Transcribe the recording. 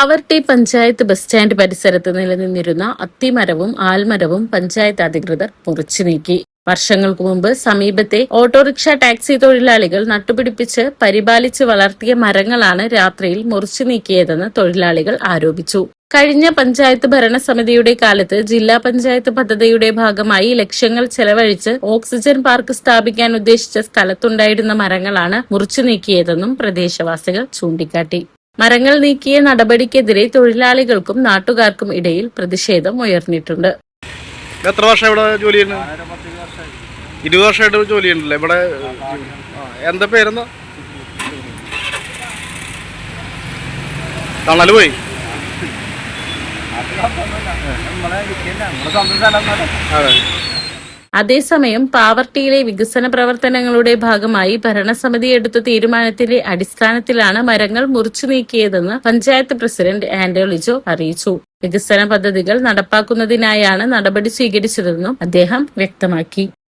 Pavaratty panchayat bus stand പരിസരത്ത് നിലനിന്നിരുന്ന അത്തിമരവും ആൽമരവും പഞ്ചായത്ത് അധികൃതർ മുറിച്ചു നീക്കി. വർഷങ്ങൾക്ക് മുമ്പ് സമീപത്തെ ഓട്ടോറിക്ഷ ടാക്സി തൊഴിലാളികൾ നട്ടുപിടിപ്പിച്ച് പരിപാലിച്ച് വളർത്തിയ മരങ്ങളാണ് രാത്രിയിൽ മുറിച്ചു നീക്കിയതെന്ന് തൊഴിലാളികൾ ആരോപിച്ചു. കഴിഞ്ഞ പഞ്ചായത്ത് ഭരണസമിതിയുടെ കാലത്ത് ജില്ലാ പഞ്ചായത്ത് പദ്ധതിയുടെ ഭാഗമായി ലക്ഷങ്ങൾ ചെലവഴിച്ച് ഓക്സിജൻ പാർക്ക് സ്ഥാപിക്കാൻ ഉദ്ദേശിച്ച സ്ഥലത്തുണ്ടായിരുന്ന മരങ്ങളാണ് മുറിച്ചു നീക്കിയതെന്നും പ്രദേശവാസികൾ ചൂണ്ടിക്കാട്ടി. മരങ്ങൾ നീക്കിയ നടപടിക്കെതിരെ തൊഴിലാളികൾക്കും നാട്ടുകാർക്കും ഇടയിൽ പ്രതിഷേധം ഉയർന്നിട്ടുണ്ട്. എത്ര വർഷം ഇവിടെ ജോലി ചെയ്യുന്നത്? 20 വർഷമായിട്ട് ജോലി ചെയ്യുന്നില്ല ഇവിടെ. എന്താ പേരെന്നാ? തണല് പോയി. അതേസമയം പാവർട്ടിയിലെ വികസന പ്രവർത്തനങ്ങളുടെ ഭാഗമായി ഭരണസമിതി എടുത്ത തീരുമാനത്തിന്റെ അടിസ്ഥാനത്തിലാണ് മരങ്ങൾ മുറിച്ചു നീക്കിയതെന്ന് പഞ്ചായത്ത് പ്രസിഡന്റ് ആന്റോ ലിജോ അറിയിച്ചു. വികസന പദ്ധതികൾ നടപ്പാക്കുന്നതിനായാണ് നടപടി സ്വീകരിച്ചതെന്നും അദ്ദേഹം വ്യക്തമാക്കി.